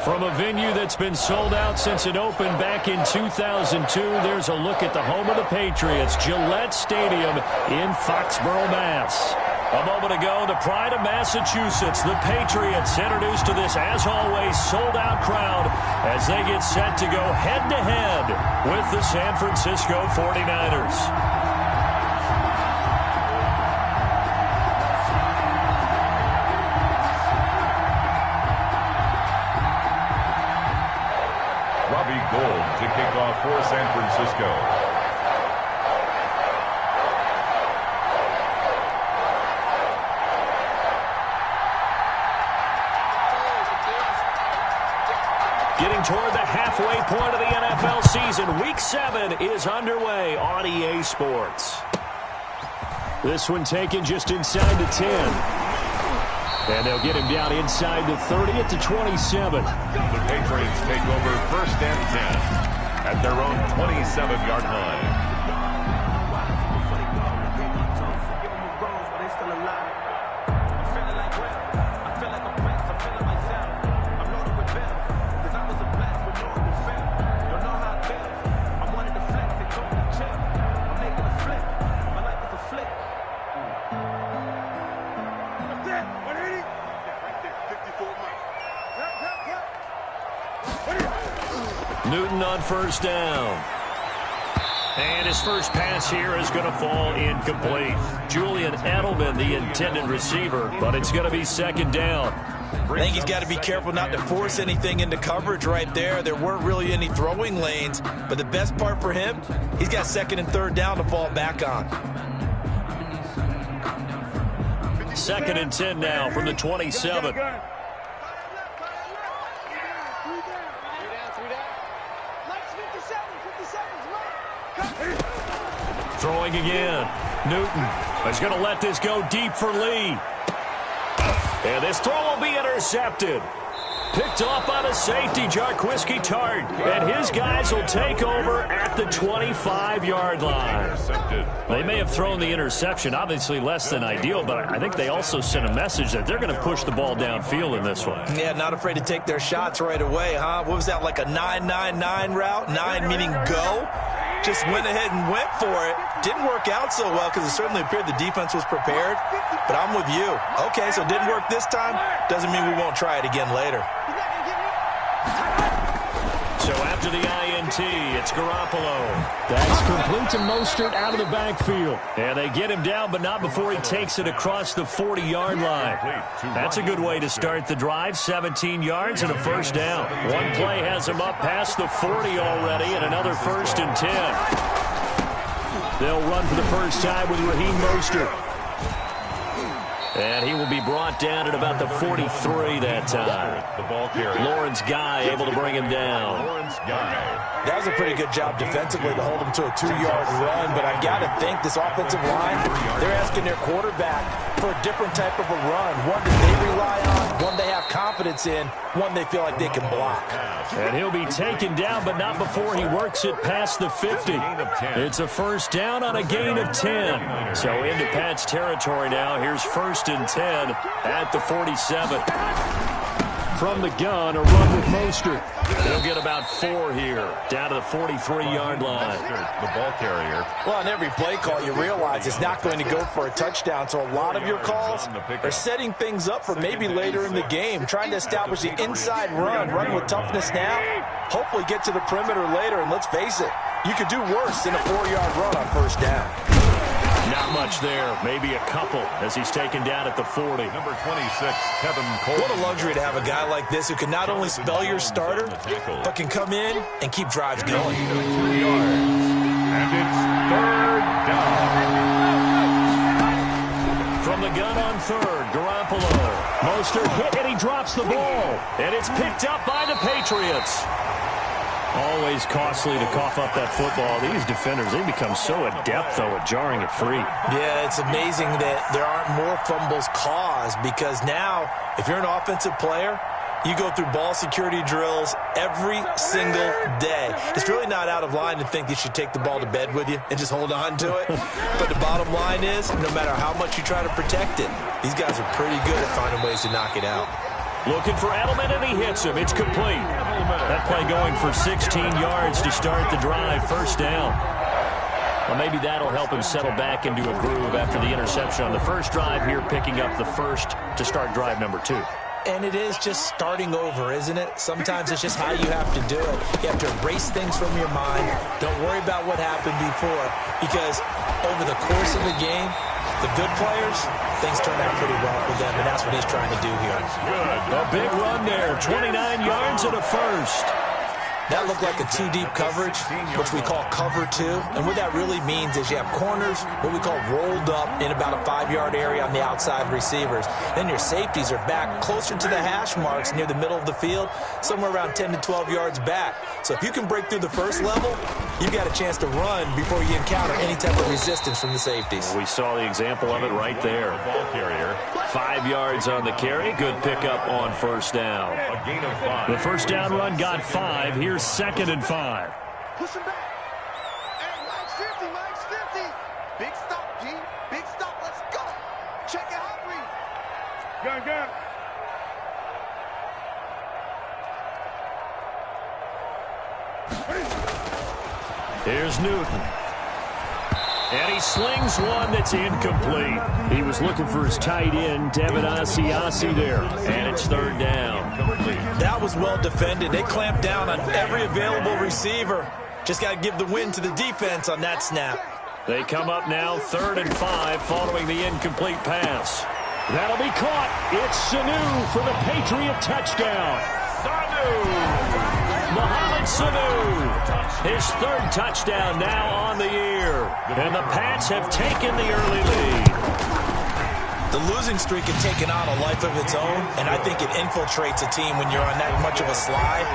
From a venue that's been sold out since it opened back in 2002, there's a look at the home of the Patriots, Gillette Stadium in Foxborough, Mass. A moment ago, the pride of Massachusetts, the Patriots, introduced to this, as always, sold-out crowd as they get set to go head-to-head with the San Francisco 49ers. To kick off for San Francisco. Getting toward the halfway point of the NFL season, Week 7 is underway on EA Sports. This one taken just inside the 10. And they'll get him down inside the 30 at the 27. The Patriots take over 1st and 10 at their own 27-yard line. Newton on 1st down. And his first pass here is going to fall incomplete. Julian Edelman, the intended receiver, but it's going to be 2nd down. I think he's got to be careful not to force anything into coverage right there. There weren't really any throwing lanes, but the best part for him, he's got 2nd and 3rd down to fall back on. 2nd and 10 now from the 27. Throwing again. Newton is going to let this go deep for Lee. And this throw will be intercepted. Picked off by the safety, Jarquiski Tart. And his guys will take over at the 25-yard line. They may have thrown the interception, obviously less than ideal, but I think they also sent a message that they're going to push the ball downfield in this one. Yeah, not afraid to take their shots right away, huh? What was that, like a 9-9-9 route? 9 meaning go? Just went ahead and went for it. Didn't work out so well because it certainly appeared the defense was prepared. But I'm with you. Okay, so it didn't work this time. Doesn't mean we won't try it again later. So after the INT, it's Garoppolo. That's complete to Mostert out of the backfield. And they get him down, but not before he takes it across the 40-yard line. That's a good way to start the drive. 17 yards and a 1st down. One play has him up past the 40 already, and another 1st and 10. They'll run for the first time with Raheem Mostert. And he will be brought down at about the 43 that time. The ball carrier. Lawrence Guy able to bring him down. Lawrence Guy. That was a pretty good job defensively to hold him to a 2-yard run, but I've got to think this offensive line, they're asking their quarterback for a different type of a run, one that they rely on, one they have confidence in, one they feel like they can block. And he'll be taken down, but not before he works it past the 50. It's a 1st down on a gain of 10. So into Pat's territory now. Here's 1st and 10 at the 47. From the gun, a run with Mostert. He'll get about 4 here, down to the 43-yard line. The ball carrier. Well, on every play call, you realize it's not going to go for a touchdown, so a lot of your calls are setting things up for maybe later in the game, trying to establish the inside run with toughness now, hopefully get to the perimeter later, and let's face it, you could do worse than a 4-yard run on 1st down. Not much there, maybe a couple as he's taken down at the 40. Number 26, Kevin Cole. What a luxury to have a guy like this who can not only spell your starter, but can come in and keep drives going. 3 yards. And it's 3rd down. From the gun on 3rd, Garoppolo. Mostert hit and he drops the ball. And it's picked up by the Patriots. Always costly to cough up that football. These defenders, they become so adept, though, at jarring it free. Yeah, it's amazing that there aren't more fumbles caused because now, if you're an offensive player, you go through ball security drills every single day. It's really not out of line to think you should take the ball to bed with you and just hold on to it. But the bottom line is, no matter how much you try to protect it, these guys are pretty good at finding ways to knock it out. Looking for Edelman, and he hits him. It's complete. That play going for 16 yards to start the drive. First down. Well, maybe that'll help him settle back into a groove after the interception on the first drive here, picking up the first to start drive number 2. And it is just starting over, isn't it? Sometimes it's just how you have to do it. You have to erase things from your mind. Don't worry about what happened before, because over the course of the game, the good players, things turn out pretty well for them, and that's what he's trying to do here. A big run there, 29 yards and a first. That looked like a 2-deep coverage, which we call cover 2. And what that really means is you have corners, what we call rolled up in about a 5-yard area on the outside receivers. Then your safeties are back closer to the hash marks near the middle of the field, somewhere around 10 to 12 yards back. So if you can break through the first level, you've got a chance to run before you encounter any type of resistance from the safeties. We saw the example of it right there. Ball carrier. 5 yards on the carry. Good pickup on first down. A gain of 5. The first down run got 5. Here's 2nd and 5. Push him back. Hey, Mike's 50, Mike's 50. Big stop, G. Big stop. Let's go. Check it out, Reed. Gun. Here's Newton. And he slings one that's incomplete. He was looking for his tight end, Devin Asiasi there. And it's 3rd down. That was well defended. They clamped down on every available receiver. Just got to give the win to the defense on that snap. They come up now 3rd and 5 following the incomplete pass. That'll be caught. It's Sanu for the Patriot touchdown. Mohamed Sanu, his 3rd touchdown now on the year. And the Pats have taken the early lead. The losing streak had taken on a life of its own, and I think it infiltrates a team when you're on that much of a slide.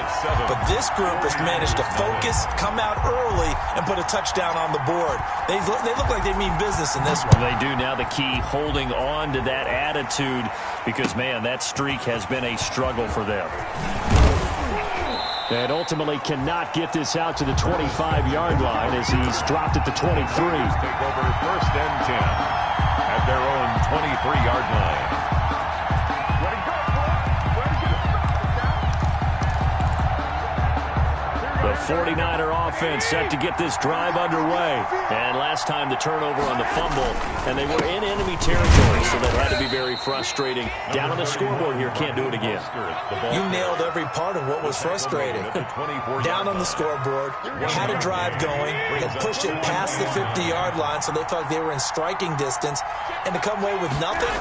But this group has managed to focus, come out early, and put a touchdown on the board. They look like they mean business in this one. They do now. The key, holding on to that attitude, because, man, that streak has been a struggle for them. And ultimately cannot get this out to the 25-yard line as he's dropped at the 23. Take over 1st and 10 at their own 23-yard line. The 49er offense set to get this drive underway. And last time the turnover on the fumble, and they were in enemy territory, so that had to be very frustrating. Down on the scoreboard here, can't do it again. You nailed every part of what was frustrating. Down on the scoreboard, had a drive going, had pushed it past the 50-yard line, so they thought they were in striking distance, and to come away with nothing,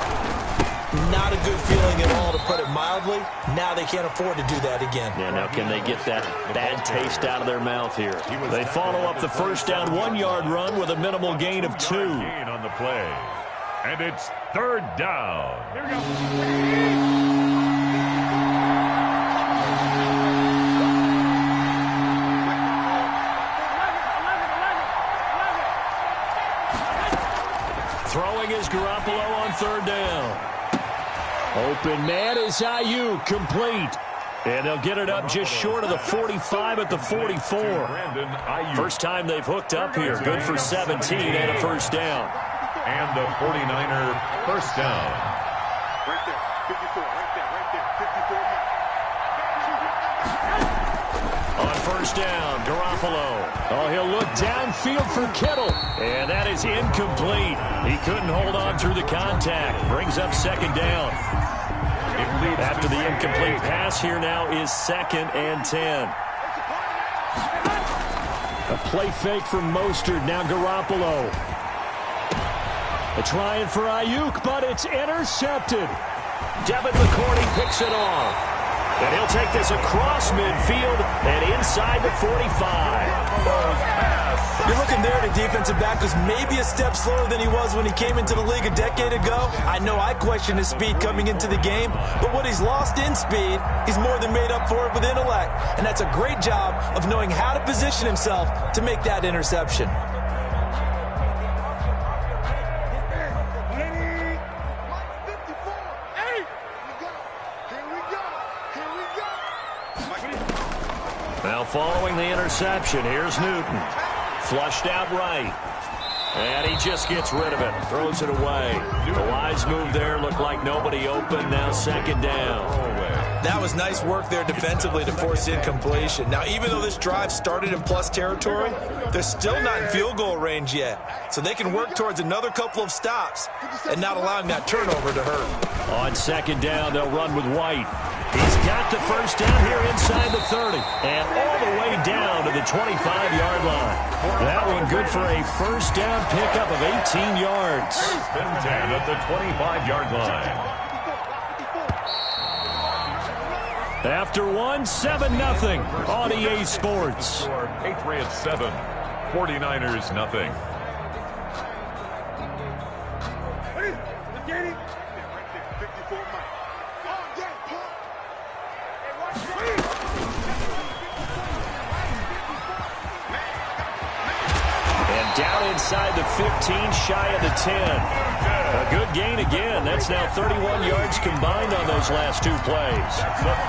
not a good feeling at all, to put it mildly. Now they can't afford to do that again. Yeah, now can they get that bad taste out of their mouth here? They follow up the first down 1-yard run with a minimal gain of 2. Gain on the play. And it's 3rd down. Here we go. Throwing is Garoppolo on 3rd down. Open man is Ayuk, complete. And they'll get it up just short of the 45 at the 44. First time they've hooked up here. Good for 17 and a first down. And the 49er first down. Right there. 54. Right there. 54. On first down, Garoppolo. Oh, he'll look downfield for Kittle. And that is incomplete. He couldn't hold on through the contact. Brings up 2nd down. After the incomplete pass, here now is 2nd and 10. A play fake from Mostert. Now Garoppolo. They're trying for Ayuk, but it's intercepted. Devin McCourty picks it off. And he'll take this across midfield and inside the 45. You're looking there at a defensive back who's maybe a step slower than he was when he came into the league a decade ago. I know I questioned his speed coming into the game, but what he's lost in speed, he's more than made up for it with intellect. And that's a great job of knowing how to position himself to make that interception. Now following the interception, here's Newton. Flushed out right. And he just gets rid of it. Throws it away. The wise move there. Looked like nobody open. Now 2nd down. That was nice work there defensively to force incompletion. Now, even though this drive started in plus territory, they're still not in field goal range yet. So they can work towards another couple of stops and not allowing that turnover to hurt. On second down, they'll run with White. He's got the first down here inside the 30 and all the way down to the 25-yard line. That one good for a first down pickup of 18 yards. First and 10 at the 25-yard line. After one, 7-0 on EA Sports. Patriots 7, 49ers nothing. And down inside the 15, shy of the 10. A good gain again. That's now 31 yards combined on those last two plays.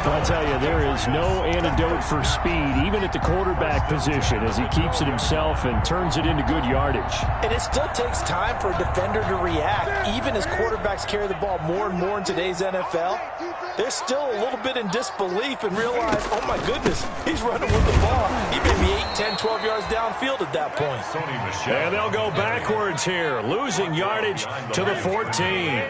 I'll tell you, there is no antidote for speed, even at the quarterback position, as he keeps it himself and turns it into good yardage. And it still takes time for a defender to react. Even as quarterbacks carry the ball more and more in today's NFL, they're still a little bit in disbelief and realize, oh my goodness, he's running with the ball. He may be 8, 10, 12 yards downfield at that point. And they'll go backwards here, losing yardage to the 14.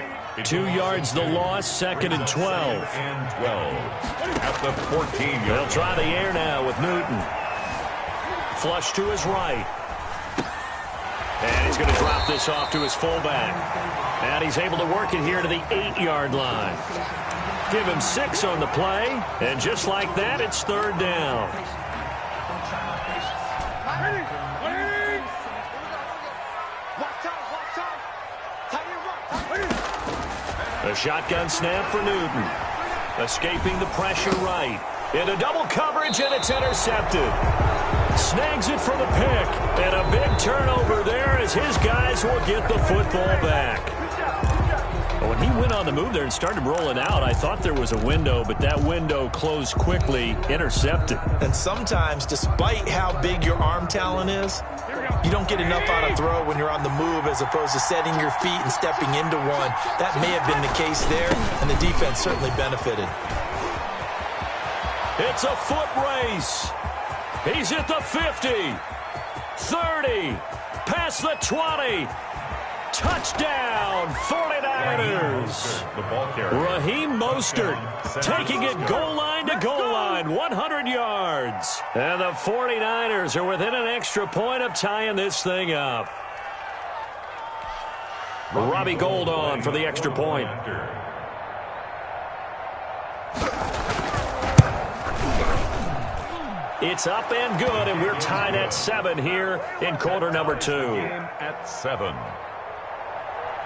2 yards the loss, second and 12. At the 14. They'll try the air now with Newton. Flush to his right. And he's going to drop this off to his fullback. And he's able to work it here to the 8-yard line. Give him 6 on the play. And just like that, it's third down. A shotgun snap for Newton. Escaping the pressure right. Into double coverage, and it's intercepted. Snags it for the pick. And a big turnover there as his guys will get the football back. When he went on the move there and started rolling out, I thought there was a window, but that window closed quickly, intercepted. And sometimes, despite how big your arm talent is, you don't get enough on a throw when you're on the move as opposed to setting your feet and stepping into one. That may have been the case there, and the defense certainly benefited. It's a foot race. He's at the 50, 30, past the 20. Touchdown, 49ers. Raheem Mostert taking it goal line to goal line, 100 yards. And the 49ers are within an extra point of tying this thing up. Robbie Gould on for the extra point. It's up and good, and we're tied at 7 here in quarter number 2. At 7.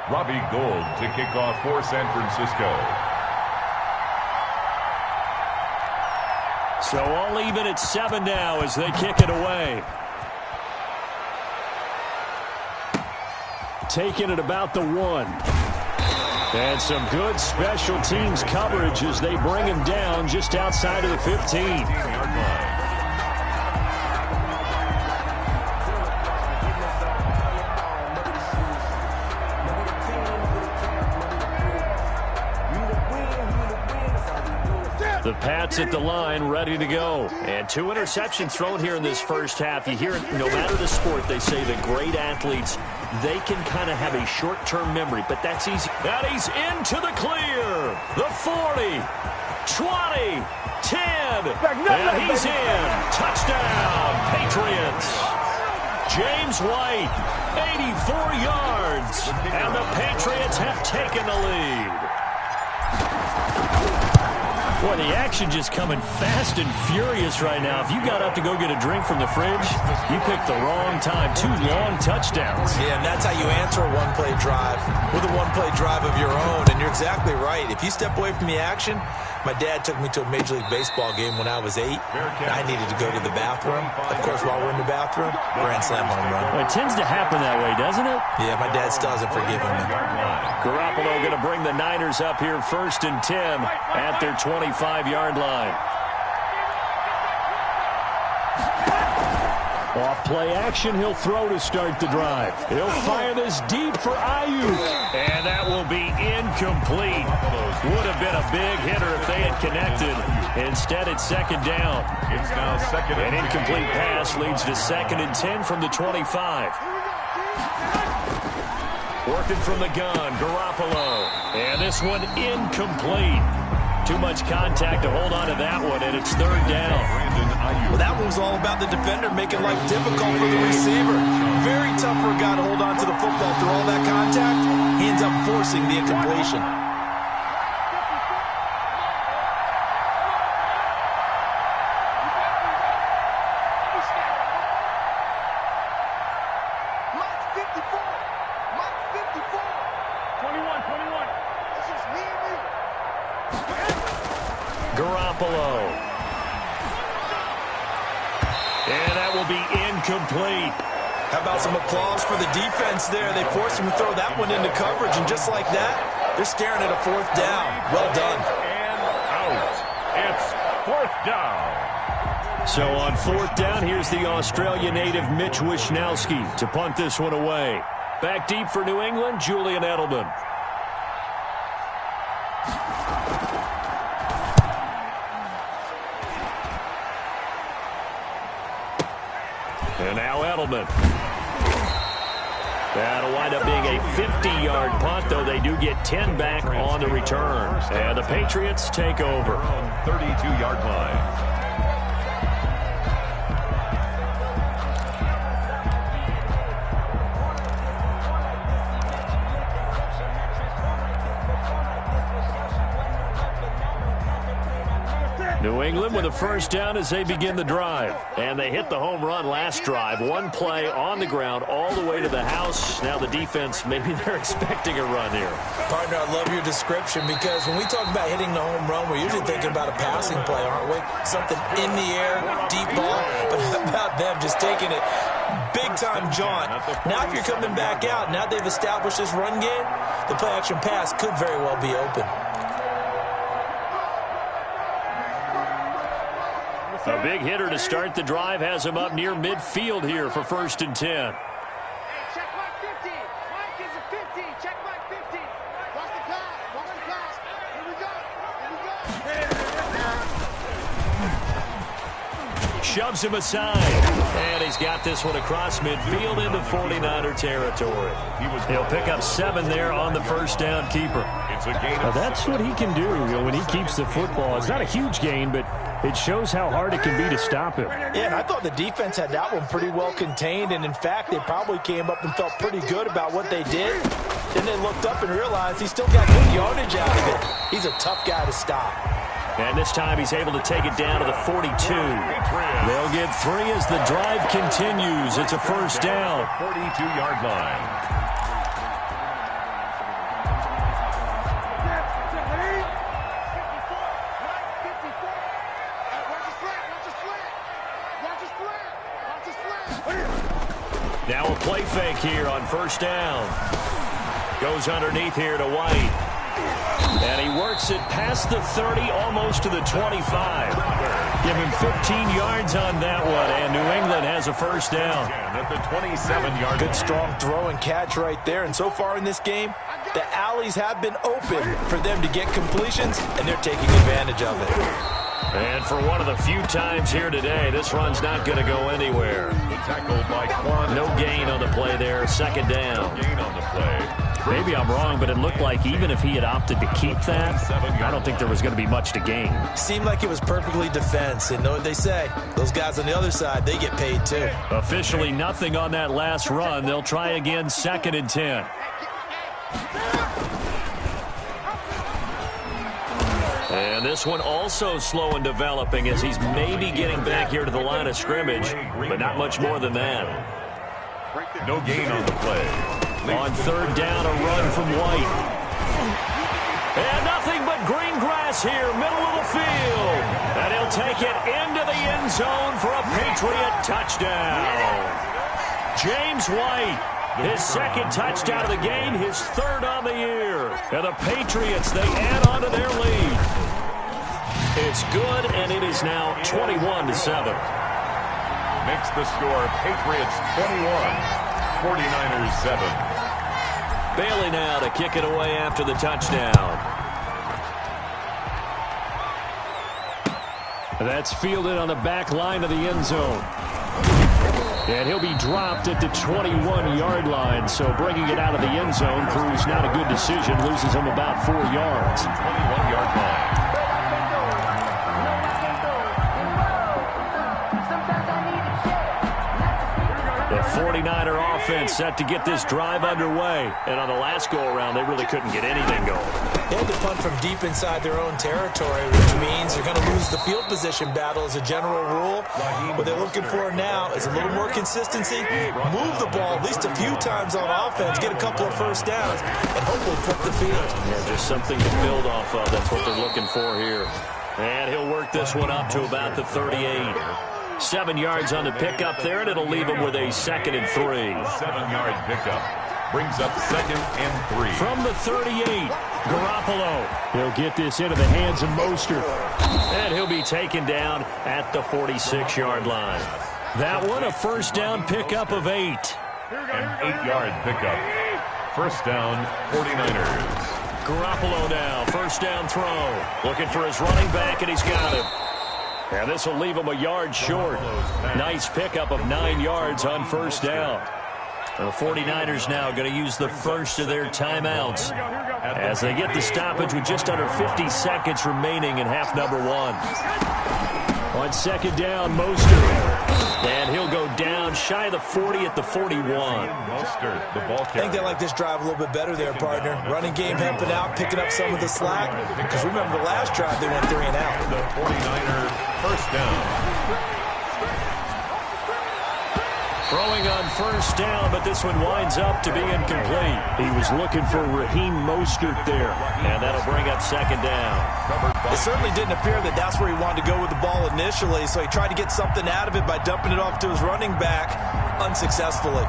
Robbie Gould to kick off for San Francisco. So all even at 7 now as they kick it away. Taking it about the 1. And some good special teams coverage as they bring him down just outside of the 15-yard line. The Pats at the line, ready to go. And 2 interceptions thrown here in this first half. You hear it, no matter the sport, they say that great athletes, they can kind of have a short-term memory, but that's easy. And he's into the clear. The 40, 20, 10, and he's in. Touchdown, Patriots. James White, 84 yards, and the Patriots have taken the lead. Boy, the action just coming fast and furious right now. If you got up to go get a drink from the fridge, you picked the wrong time. 2 long touchdowns. Yeah, and that's how you answer a one-play drive with a one-play drive of your own. And you're exactly right. If you step away from the action, my dad took me to a Major League Baseball game when I was 8. I needed to go to the bathroom. Of course, while we're in the bathroom, grand slam home run. Well, it tends to happen that way, doesn't it? Yeah, my dad still hasn't forgiven me. Garoppolo going to bring the Niners up here 1st and 10 at their 25-yard line. Off play action, he'll throw to start the drive. He'll fire this deep for Ayuk. And that will be incomplete. Would have been a big hitter if they had connected. Instead, it's second down. It's now second. An incomplete pass leads to 2nd and 10 from the 25. Working from the gun, Garoppolo. And this one incomplete. Too much contact to hold on to that one, and it's 3rd down. Well, that one was all about the defender making life difficult for the receiver. Very tough for a guy to hold on to the football through all that contact. He ends up forcing the incompletion. Garoppolo. And that will be incomplete. How about some applause for the defense there? They forced him to throw that one into coverage, and just like that, they're staring at a 4th down. Well done. And out. It's 4th down. So on 4th down, here's the Australia native Mitch Wishnowsky to punt this one away. Back deep for New England, Julian Edelman. And now Edelman. That'll wind up being a 50-yard punt, though they do get 10 back on the return. And the Patriots take over. 32-yard line. New England with a 1st down as they begin the drive. And they hit the home run last drive. One play on the ground all the way to the house. Now the defense, maybe they're expecting a run here. Partner, I love your description, because when we talk about hitting the home run, we're usually thinking about a passing play, aren't we? Something in the air, deep ball. But how about them just taking it big-time jaunt? Now if you're coming back out, now they've established this run game, the play-action pass could very well be open. A big hitter to start the drive has him up near midfield here for 1st and 10. Hey, check mark 50. Mike is a 50. Check mark 50. Watch the pass. Watch the pass. Here we go. Here we go. Shoves him aside. And he's got this one across midfield into 49er territory. He'll pick up 7 there on the 1st down keeper. It's a gain Now of that's what he can do, when he keeps the football. It's not a huge gain, but it shows how hard it can be to stop him. Yeah, and I thought the defense had that one pretty well contained, and in fact, they probably came up and felt pretty good about what they did. Then they looked up and realized he still got good yardage out of it. He's a tough guy to stop. And this time he's able to take it down to the 42. They'll get 3 as the drive continues. It's a 1st down. 42-yard line. Now a play fake here on 1st down. Goes underneath here to White. And he works it past the 30, almost to the 25. Give him 15 yards on that one, and New England has a 1st down. At the 27-yard. Good strong throw and catch right there. And so far in this game, the alleys have been open for them to get completions, and they're taking advantage of it. And for one of the few times here today, this run's not going to go anywhere. Tackled by Quan. No gain on the play there, 2nd down. Gain on the play. Maybe I'm wrong, but it looked like even if he had opted to keep that, I don't think there was going to be much to gain. Seemed like it was perfectly defense, and know what they say. Those guys on the other side, they get paid too. Officially nothing on that last run. They'll try again, 2nd and 10. And this one also slow in developing as he's maybe getting back here to the line of scrimmage, but not much more than that. No gain on the play. On 3rd down, a run from White. And nothing but green grass here, middle of the field. And he'll take it into the end zone for a Patriot touchdown. James White, his 2nd touchdown of the game, his 3rd on the year. And the Patriots, they add on to their lead. It's good, and it is now 21-7. makes the score Patriots 21, 49ers 7. Bailey now to kick it away after the touchdown. That's fielded on the back line of the end zone. And he'll be dropped at the 21-yard line. So bringing it out of the end zone proves not a good decision. Loses him about 4 yards. 21-yard line. The 49er offense set to get this drive underway. And on the last go-around, they really couldn't get anything going. They had to punt from deep inside their own territory, which means they're going to lose the field position battle as a general rule. What they're looking for now is a little more consistency, move the ball at least a few times on offense, get a couple of first downs, and hopefully flip the field. Yeah, just something to build off of. That's what they're looking for here. And he'll work this one up to about the 38. 7 yards on the pickup there, and it'll leave him with a 2nd and 3. 7-yard pickup. Brings up 2nd and 3. From the 38, Garoppolo. He'll get this into the hands of Mostert. And he'll be taken down at the 46-yard line. That one, a first down pickup of 8. An 8-yard pickup. First down, 49ers. Garoppolo now, first down throw. Looking for his running back, and he's got him. And this will leave him a yard short. Nice pickup of 9 yards on first down. The 49ers now going to use the first of their timeouts as they get the stoppage with just under 50 seconds remaining in half number 1. On second down, Mostert. And he'll go down shy of the 40 at the 41. Mostert, the ball I think they like this drive a little bit better there, partner. Running game helping out, picking up some of the slack. Because remember, the last drive they went 3 and out. The 49er first down. Throwing on first down, but this one winds up to be incomplete. He was looking for Raheem Mostert there. And that'll bring up second down. It certainly didn't appear that that's where he wanted to go with the ball initially, so he tried to get something out of it by dumping it off to his running back unsuccessfully.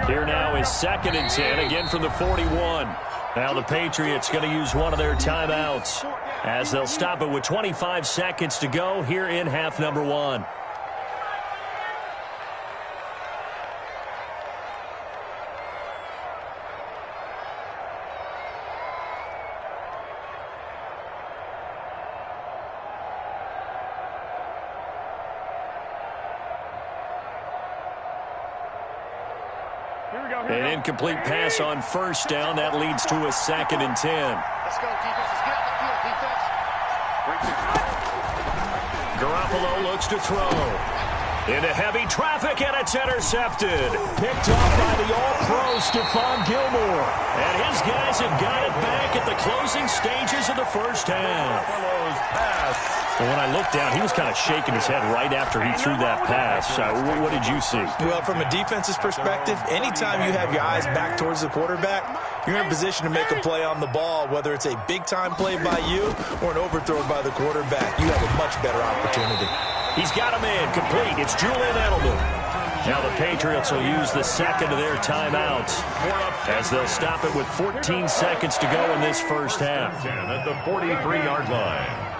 Here now is 2nd and 10, again from the 41. Now the Patriots going to use one of their timeouts as they'll stop it with 25 seconds to go here in half number 1. An incomplete pass on first down. That leads to a 2nd and 10. Let's go, defense. Let's get out the field, defense. Garoppolo looks to throw. Into heavy traffic, and it's intercepted. Picked off by the All-Pro Stephon Gilmore. And his guys have got it back at the closing stages of the first half. Garoppolo's pass. And when I looked down, he was kind of shaking his head right after he threw that pass. What did you see? Well, from a defense's perspective, anytime you have your eyes back towards the quarterback, you're in a position to make a play on the ball, whether it's a big-time play by you or an overthrow by the quarterback. You have a much better opportunity. He's got him in, complete. It's Julian Edelman. Now the Patriots will use the second of their timeouts as they'll stop it with 14 seconds to go in this first half. At the 43-yard line.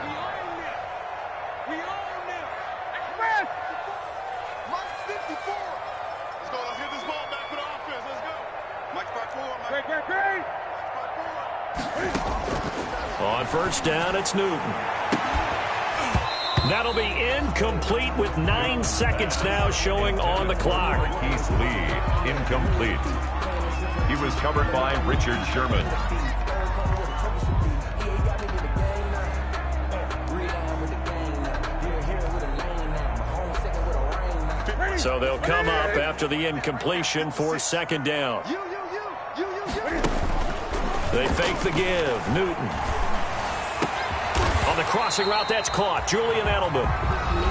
On first down, it's Newton. That'll be incomplete with 9 seconds now showing on the clock. Keith Lee, incomplete. He was covered by Richard Sherman. So they'll come up after the incompletion for second down. They fake the give. Newton. On the crossing route, that's caught. Julian Edelman.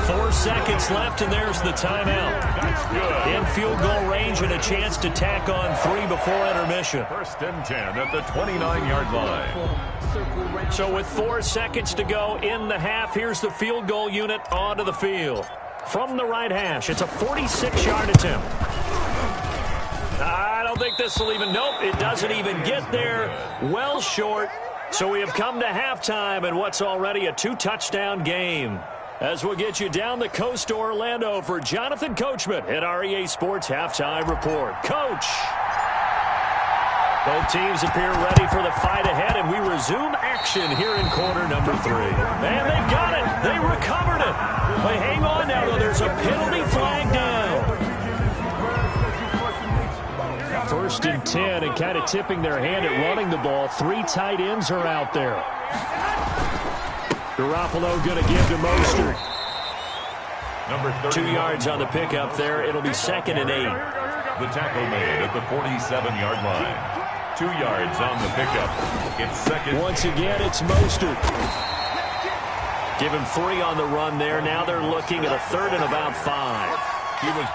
4 seconds left, and there's the timeout. That's good. In field goal range and a chance to tack on 3 before intermission. First and 10 at the 29-yard line. So with 4 seconds to go in the half, here's the field goal unit onto the field. From the right hash, it's a 46-yard attempt. I don't think this will even, nope, it doesn't even get there. Well short. So we have come to halftime in what's already a 2-touchdown game. As we'll get you down the coast to Orlando for Jonathan Coachman at our EA Sports Halftime Report. Coach! Both teams appear ready for the fight ahead, and we resume action here in quarter number 3. And they've got it. They recovered it. But hang on now, though. There's a penalty flag down. First and 10, and kind of tipping their hand at running the ball. 3 tight ends are out there. Garoppolo going to give to Mostert. Number 2 yards on the pickup there. It'll be 2nd and 8. The tackle made at the 47-yard line. 2 yards on the pickup. It's 2nd. Once again, it's Mostert. Give him 3 on the run there. Now they're looking at a 3rd and about 5.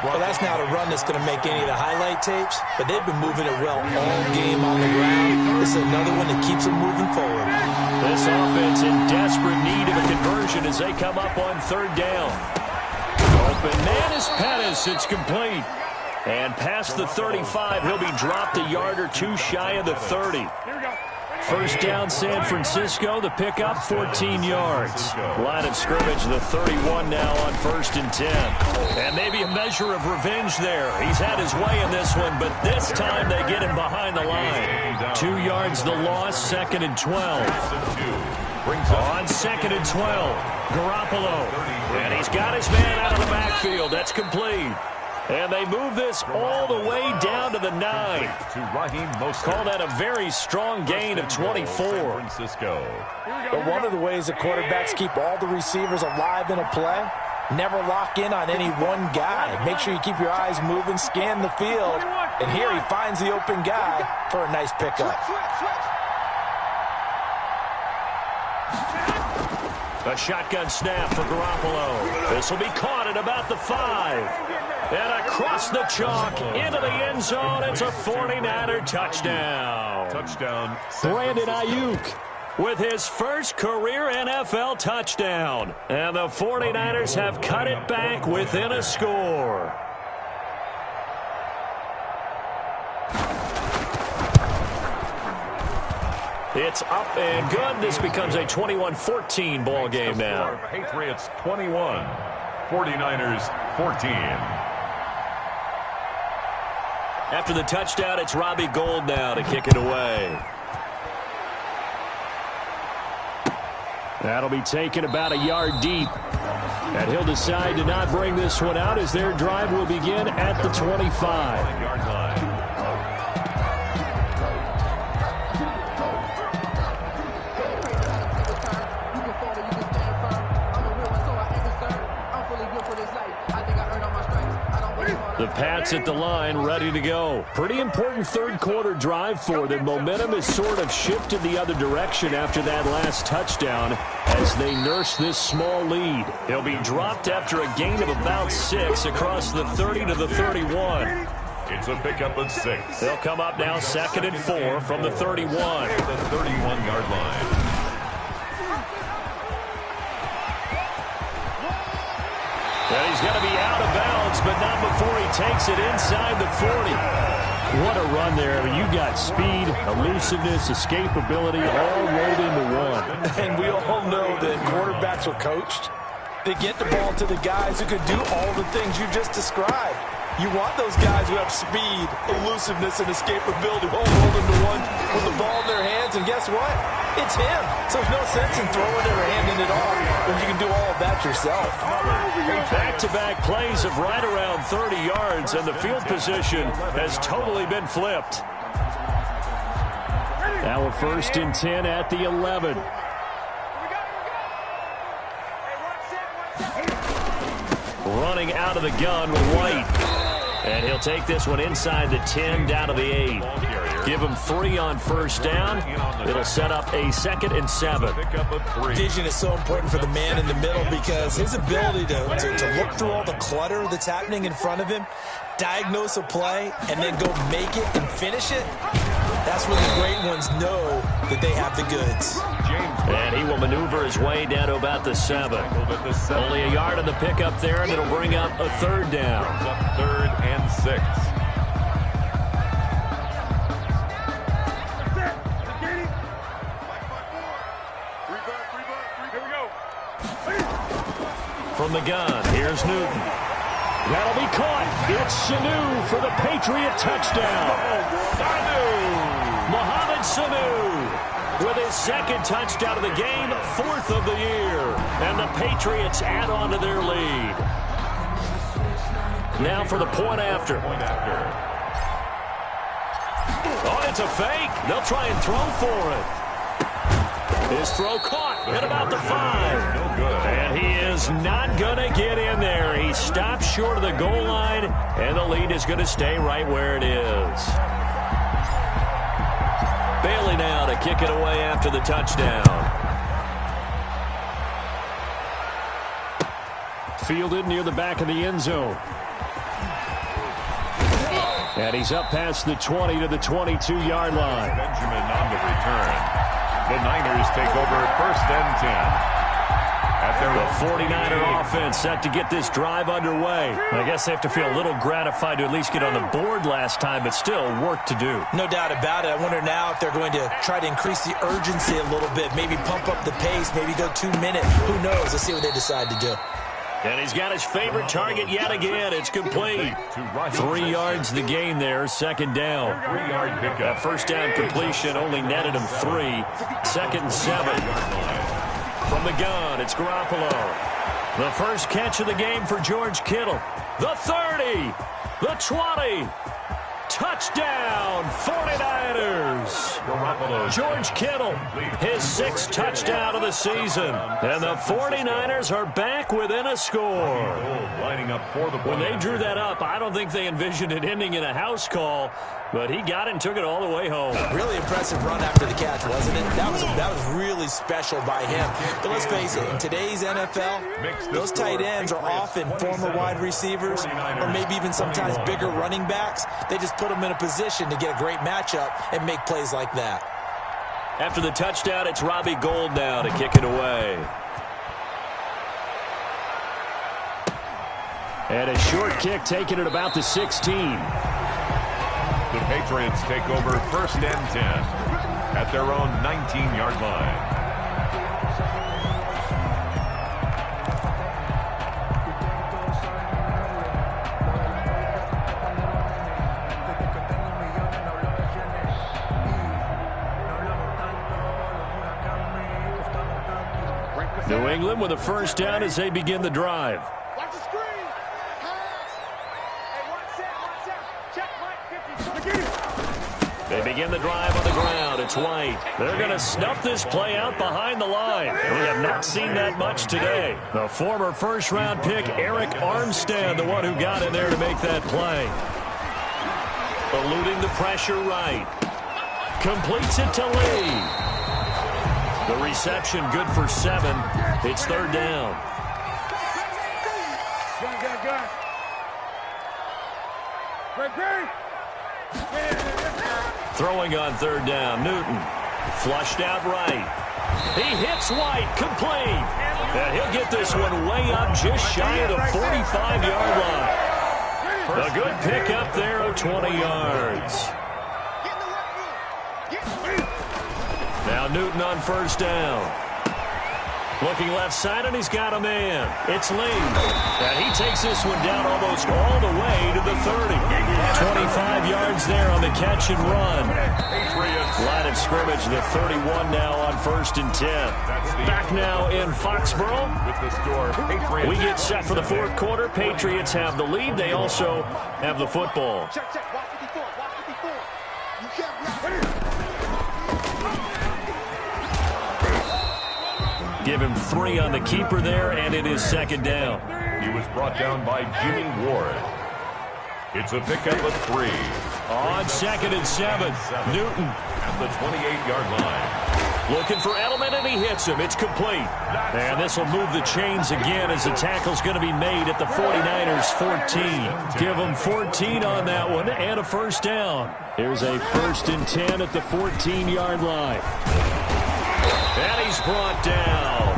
Well, that's not a run that's going to make any of the highlight tapes, but they've been moving it well all game on the ground. This is another one that keeps them moving forward. This offense in desperate need of a conversion as they come up on 3rd down. Open man is Pettis. It's complete. And past the 35, he'll be dropped a yard or 2 shy of the 30. First down, San Francisco. The pickup, 14 yards. Line of scrimmage, the 31 now on 1st and 10. And maybe a measure of revenge there. He's had his way in this one, but this time they get him behind the line. 2 yards the loss, 2nd and 12. On 2nd and 12, Garoppolo. And he's got his man out of the backfield. That's complete. And they move this all the way down to the 9. Call that a very strong gain of 24. But one of the ways the quarterbacks keep all the receivers alive in a play, never lock in on any one guy. Make sure you keep your eyes moving, scan the field. And here he finds the open guy for a nice pickup. A shotgun snap for Garoppolo. This will be caught at about the 5. And across the chalk into the end zone. It's a 49er touchdown. Brandon Ayuk with his first career NFL touchdown. And the 49ers have cut it back within a score. It's up and good. This becomes a 21-14 ball game now. Patriots 21, 49ers 14. After the touchdown, it's Robbie Gould now to kick it away. That'll be taken about a yard deep. And he'll decide to not bring this one out as their drive will begin at the 25-yard line. The Pats at the line, ready to go. Pretty important 3rd quarter drive for them. Momentum has sort of shifted the other direction after that last touchdown as they nurse this small lead. He'll be dropped after a gain of about 6 across the 30 to the 31. It's a pickup of 6. They'll come up now 2nd and 4 from the 31. The 31-yard line. And he's going to be out of bounds, but not before he takes it inside the 40. What a run there. You got speed, elusiveness, escapability, all rolled into one. And we all know that quarterbacks are coached. They get the ball to the guys who can do all the things you just described. You want those guys who have speed, elusiveness, and escapability all rolled into one with the ball in their hands. And guess what? It's him. So there's no sense in throwing it or handing it off when you can do all of that yourself. Back-to-back plays of right around 30 yards, and the field position has totally been flipped. Now a 1st and 10 at the 11. Running out of the gun with White. And he'll take this one inside the 10 down to the 8. Give him 3 on 1st down. It'll set up a 2nd and 7. Vision is so important for the man in the middle because his ability to look through all the clutter that's happening in front of him, diagnose a play, and then go make it and finish it, that's when the great ones know that they have the goods. And he will maneuver his way down to about the 7. Only a yard on the pickup there, and it'll bring up a 3rd down. 3rd and 6. From the gun, here's Newton. That'll be caught. It's Sanu for the Patriot touchdown. Mohamed Sanu with his second touchdown of the game, 4th of the year. And the Patriots add on to their lead. Now for the point after. Oh, it's a fake. They'll try and throw for it. His throw caught at about the 5. No good. And he is not going to get in there. He stops short of the goal line, and the lead is going to stay right where it is. Bailey now to kick it away after the touchdown. Fielded near the back of the end zone. And he's up past the 20 to the 22-yard line. Benjamin on the return. The Niners take over 1st and 10. At their 49er offense set to get this drive underway. I guess they have to feel a little gratified to at least get on the board last time, but still work to do. No doubt about it. I wonder now if they're going to try to increase the urgency a little bit, maybe pump up the pace, maybe go 2 minutes. Who knows? Let's see what they decide to do. And he's got his favorite target yet again. It's complete. 3 yards the gain there, 2nd down. 3-yard pickup. That first down completion only netted him 3. 2nd and 7. From the gun, it's Garoppolo. The first catch of the game for George Kittle. The 30. The 20. Touchdown, 49ers. George Kittle, his 6th touchdown of the season. And the 49ers are back within a score. When they drew that up, I don't think they envisioned it ending in a house call, but he got it and took it all the way home. Really impressive run after the catch, wasn't it? That was really special by him. But let's face it, in today's NFL, those tight ends are often former wide receivers or maybe even sometimes bigger running backs. They just put them in a position to get a great matchup and make plays like that. After the touchdown, it's Robbie Gould now to kick it away. And a short kick taken at about the 16. The Patriots take over 1st and 10 at their own 19-yard line. New England with a first down as they begin the drive. Watch the screen. Pass. Hey, one set. Check Mike 50. They begin the drive on the ground. It's White. They're going to snuff this play out behind the line. We have not seen that much today. The former first-round pick, Eric Armstead, the one who got in there to make that play. Eluding the pressure right. Completes it to Lee. The reception good for 7. It's 3rd down. Throwing on 3rd down, Newton. Flushed out right. He hits White, complete. And he'll get this one way up just shy of the 45-yard line. A good pickup there of 20 yards. Now Newton on first down. Looking left side, and he's got a man. It's Lee. And he takes this one down almost all the way to the 30. 25 yards there on the catch and run. Line of scrimmage, the 31 now on 1st and 10. Back now in Foxborough. We get set for the 4th quarter. Patriots have the lead. They also have the football. Check. Watch 54. Watch 54. You can't block. Give him 3 on the keeper there, and it is 2nd down. He was brought down by Jimmy Ward. It's a pickup of 3. On 2nd and 7, Newton at the 28-yard line. looking for Edelman, and he hits him. It's complete. And this will move the chains again as the tackle's going to be made at the 49ers 14. Give them 14 on that one and a first down. Here's a 1st and 10 at the 14-yard line. And he's brought down.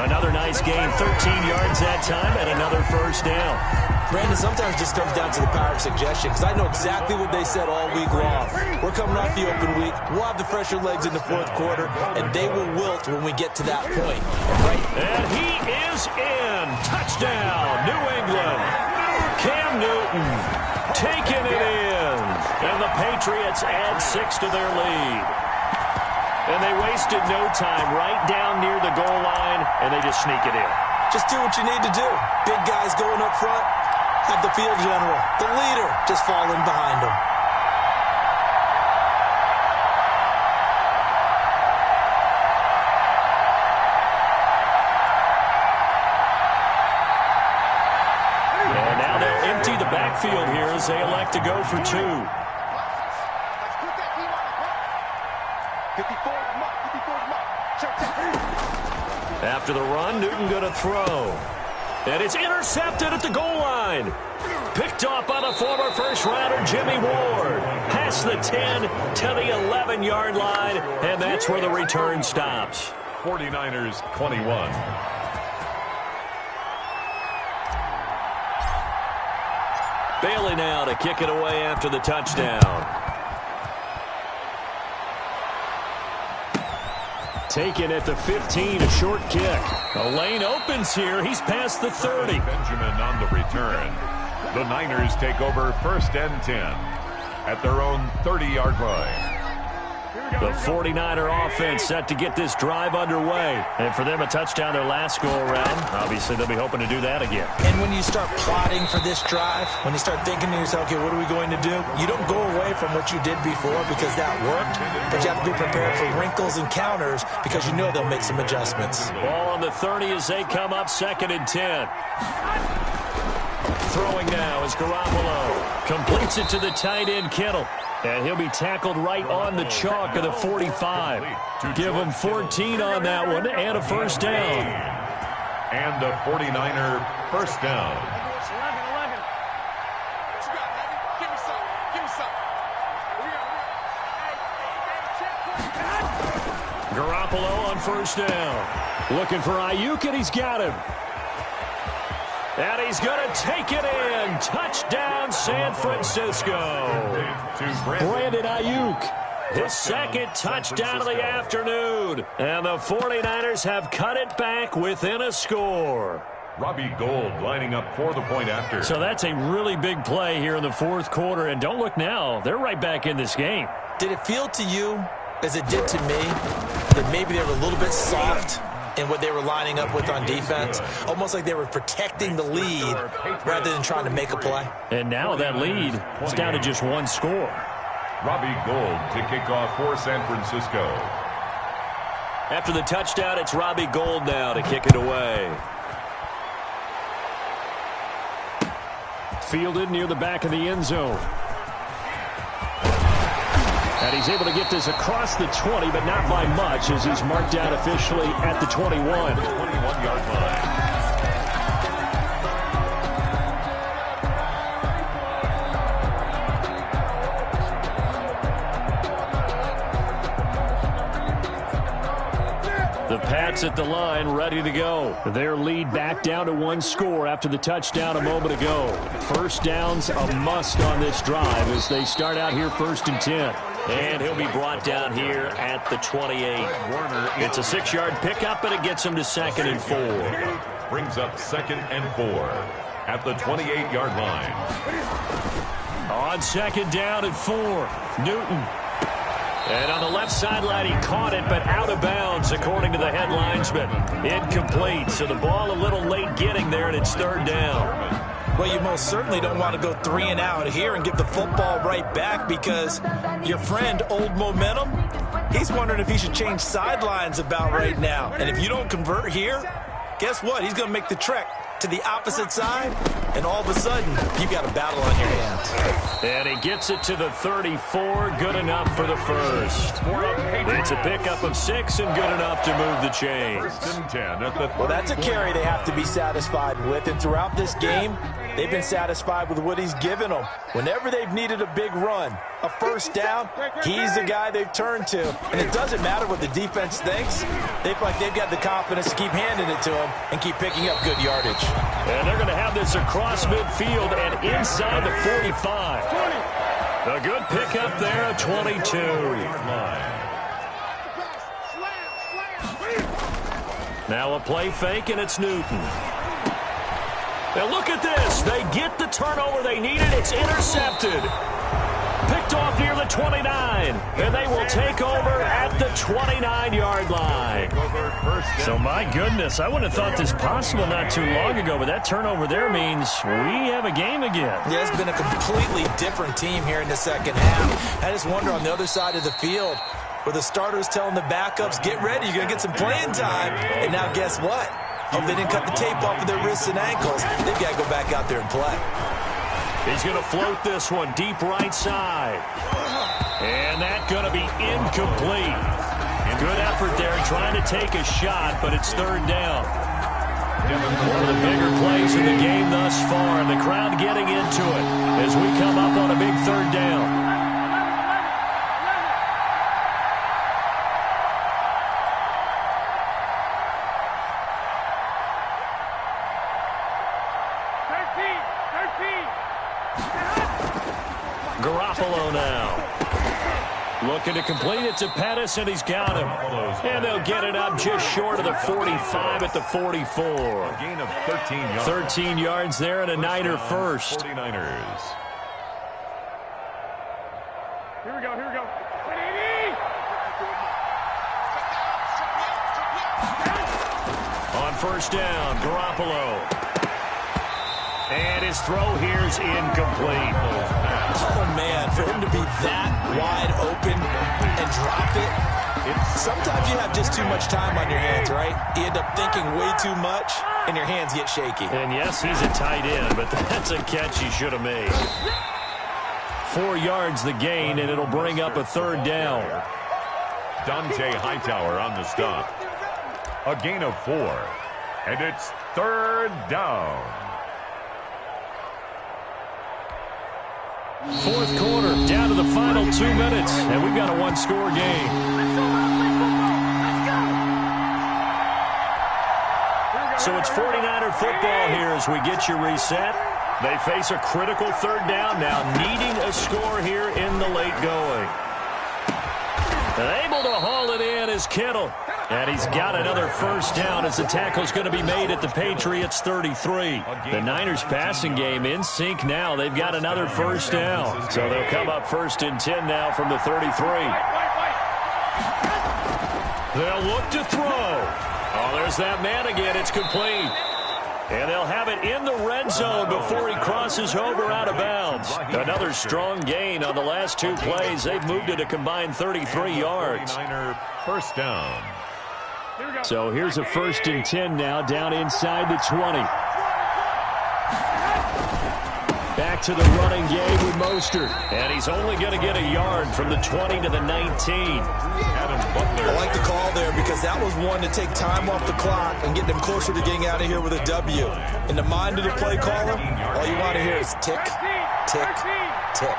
Another nice gain, 13 yards that time, and another first down. Brandon, sometimes it just comes down to the power of suggestion, because I know exactly what they said all week long. We're coming off the open week. We'll have the fresher legs in the fourth quarter, and they will wilt when we get to that point. And he is in. Touchdown, New England. Cam Newton taking it in. And the Patriots add 6 to their lead. And they wasted no time right down near the goal line, and they just sneak it in. Just do what you need to do. Big guys going up front. Have the field general, the leader, just fall in behind him. And now they'll empty the backfield here as they elect to go for 2. After the run, Newton going to throw. And it's intercepted at the goal line. Picked off by the former first-rounder Jimmy Ward. Past the 10 to the 11-yard line, and that's where the return stops. 49ers 21. Bailey now to kick it away after the touchdown. Taken at the 15, a short kick. A lane opens here. He's past the 30. Benjamin on the return. The Niners take over 1st and 10 at their own 30-yard line. The 49er offense set to get this drive underway. And for them, a touchdown their last go-around. Obviously, they'll be hoping to do that again. And when you start plotting for this drive, when you start thinking to yourself, okay, what are we going to do? You don't go away from what you did before because that worked, but you have to be prepared for wrinkles and counters because you know they'll make some adjustments. Ball on the 30 as they come up 2nd and 10. Throwing now is Garoppolo. Completes it to the tight end, Kittle. And he'll be tackled right on the chalk of the 45. Give him 14 on that one and a first down. And a 49er first down. Garoppolo on first down. Looking for Ayuk, and he's got him. And he's going to take it in. Touchdown, San Francisco. Brandon Ayuk, his second touchdown of the afternoon. And the 49ers have cut it back within a score. Robbie Gould lining up for the point after. So that's a really big play here in the fourth quarter. And don't look now, they're right back in this game. Did it feel to you, as it did to me, that maybe they were a little bit soft in what they were lining up with on defense? Almost like they were protecting the lead rather than trying to make a play. And now that lead is down to just one score. Robbie Gould to kick off for San Francisco. After the touchdown, it's Robbie Gould now to kick it away. Fielded near the back of the end zone. And he's able to get this across the 20, but not by much, as he's marked out officially at the 21. 21-yard line. The Pats at the line, ready to go. Their lead back down to one score after the touchdown a moment ago. First down's a must on this drive as they start out here 1st and 10. And he'll be brought down here at the 28. It's a 6-yard pickup, but it gets him to 2nd and 4. Brings up 2nd and 4 at the 28-yard line. On 2nd down and 4, Newton. And on the left sideline, he caught it, but out of bounds, according to the head linesman. Incomplete, so the ball a little late getting there, and it's 3rd down. Well, you most certainly don't want to go 3 and out here and give the football right back, because your friend, Old Momentum, he's wondering if he should change sidelines about right now. And if you don't convert here, guess what? He's going to make the trek to the opposite side, and all of a sudden, you've got a battle on your hands. And he gets it to the 34, good enough for the first. It's a pickup of 6 and good enough to move the chains. First and 10 at the Well, that's a carry they have to be satisfied with. And throughout this game, they've been satisfied with what he's given them. Whenever they've needed a big run, a first down, he's the guy they've turned to. And it doesn't matter what the defense thinks. They feel like they've got the confidence to keep handing it to him and keep picking up good yardage. And they're going to have this across midfield and inside the 45. A good pickup there at 22. Now a play fake, and it's Newton. Now look at this. They get the turnover they needed. It's intercepted. Picked off near the 29. And they will take over at the 29-yard line. So, my goodness, I wouldn't have thought this possible not too long ago, but that turnover there means we have a game again. Yeah, it's been a completely different team here in the second half. I just wonder on the other side of the field, where the starters telling the backups, get ready, you're going to get some playing time. And now guess what? Hope they didn't cut the tape off of their wrists and ankles. They've got to go back out there and play. He's going to float this one deep right side. And that's going to be incomplete. Good effort there trying to take a shot, but it's third down. One of the bigger plays in the game thus far, and the crowd getting into it as we come up on a big third down. Garoppolo now. Looking to complete it to Pettis, and he's got him. And they'll get it up just short of the 45 at the 44. A gain of 13 yards. 13 yards there and a Niner first. 49ers. Here we go, here we go. On first down, Garoppolo. And his throw here's incomplete. Oh, man, for him to be that wide open and drop it, sometimes you have just too much time on your hands, right? You end up thinking way too much, and your hands get shaky. And, yes, he's a tight end, but that's a catch he should have made. 4 yards the gain, and it'll bring up a third down. Dante Hightower on the stop. A gain of 4. And it's third down. Fourth quarter, down to the final 2 minutes, and we've got a one-score game. So it's 49er football here as we get you reset. They face a critical third down now, needing a score here in the late going. And able to haul it in is Kittle. And he's got another first down as the tackle's going to be made at the Patriots' 33. The Niners passing game in sync now. They've got another first down. So they'll come up first and 10 now from the 33. They'll look to throw. Oh, there's that man again. It's complete. And they'll have it in the red zone before he crosses over out of bounds. Another strong gain on the last 2 plays. They've moved it a combined 33 yards. First down. So here's a first and 10 now, down inside the 20. Back to the running game with Mostert. And he's only going to get a yard from the 20 to the 19. I like the call there because that was one to take time off the clock and get them closer to getting out of here with a W. In the mind of the play caller, all you want to hear is tick, tick, tick.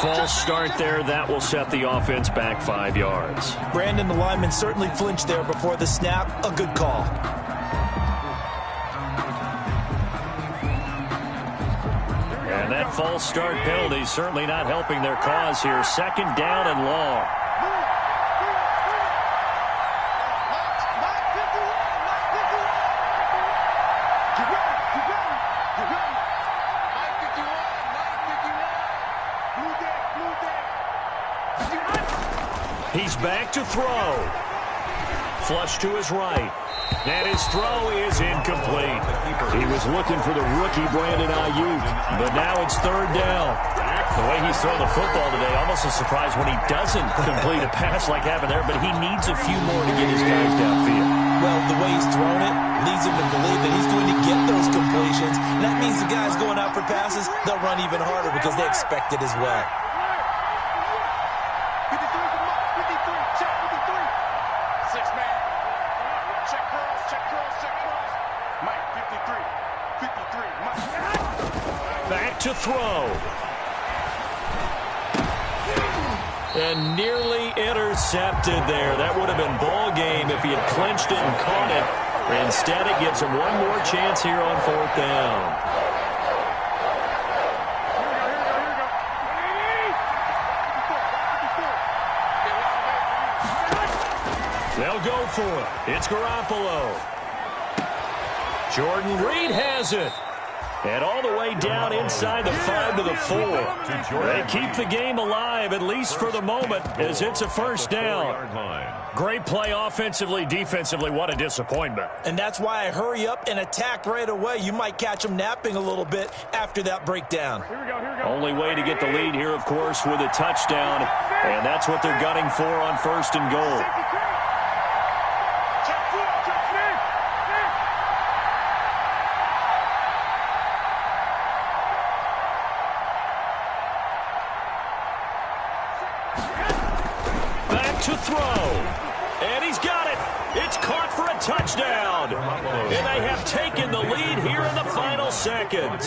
False start there. That will set the offense back 5 yards. Brandon, the lineman, certainly flinched there before the snap. A good call. And that false start penalty certainly not helping their cause here. Second down and long. He's back to throw. Flush to his right. And his throw is incomplete. He was looking for the rookie Brandon Ayuk, but now it's third down. The way he's throwing the football today, almost a surprise when he doesn't complete a pass like happened there, but he needs a few more to get his guys downfield. Well, the way he's thrown it leads him to believe that he's going to get those completions. And that means the guys going out for passes, they'll run even harder because they expect it as well. 53, check 53. 6 man. Check curls, check curls, check curls. Mike, 53. 53, Mike. Back to throw. And nearly intercepted there. That would have been ball game if he had clinched it and caught it. Instead, it gives him one more chance here on 4th down. They'll go for it. It's Garoppolo. Jordan Reed has it. And all the way down inside the 5 to the 4. They keep the game alive, at least for the moment, as it's a first down. Great play offensively, defensively. What a disappointment. And that's why I hurry up and attack right away. You might catch them napping a little bit after that breakdown. Only way to get the lead here, of course, with a touchdown. And that's what they're gunning for on 1st and goal. To throw, and he's got it. It's caught for a touchdown, and they have taken the lead here in the final seconds.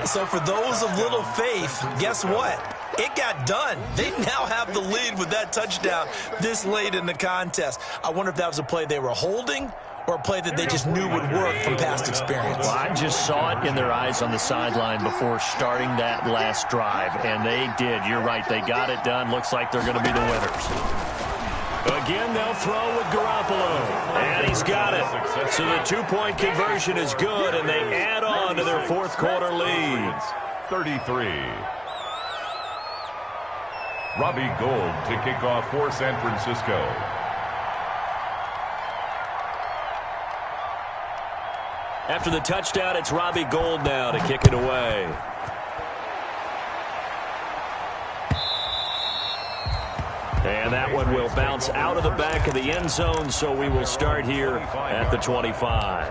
So for those of little faith, guess what? It got done. They now have the lead with that touchdown this late in the contest. I wonder if that was a play they were holding or a play that they just knew would work from past experience. Well, I just saw it in their eyes on the sideline before starting that last drive, and they did. You're right. They got it done. Looks like they're going to be the winners. Again, they'll throw with Garoppolo, and he's got it. So the 2-point conversion is good, and they add on to their 4th quarter lead. 33. Robbie Gould to kick off for San Francisco. After the touchdown, it's Robbie Gould now to kick it away. And that one will bounce out of the back of the end zone, so we will start here at the 25.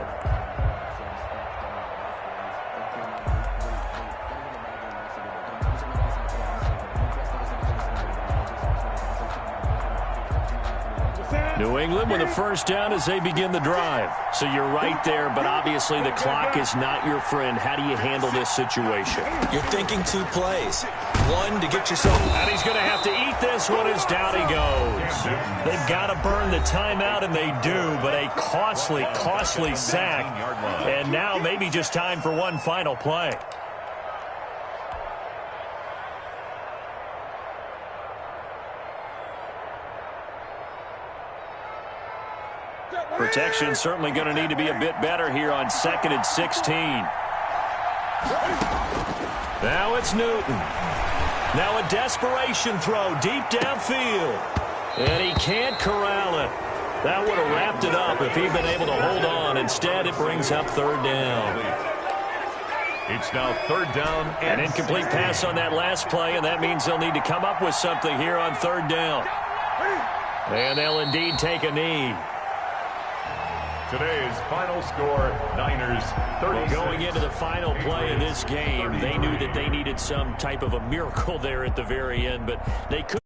New England with a first down as they begin the drive. So you're right there, but obviously the clock is not your friend. How do you handle this situation? You're thinking 2 plays. One, to get yourself... And he's going to have to eat this one as down he goes. They've got to burn the timeout, and they do, but a costly, costly sack. And now maybe just time for one final play. Protection certainly going to need to be a bit better here on 2nd and 16. Now it's Newton. Now a desperation throw deep downfield. And he can't corral it. That would have wrapped it up if he'd been able to hold on. Instead, it brings up 3rd down. It's now 3rd down. An incomplete pass on that last play, and that means they'll need to come up with something here on 3rd down. And they'll indeed take a knee. Today's final score, Niners 36. Going into the final play of this game, they knew that they needed some type of a miracle there at the very end, but they could.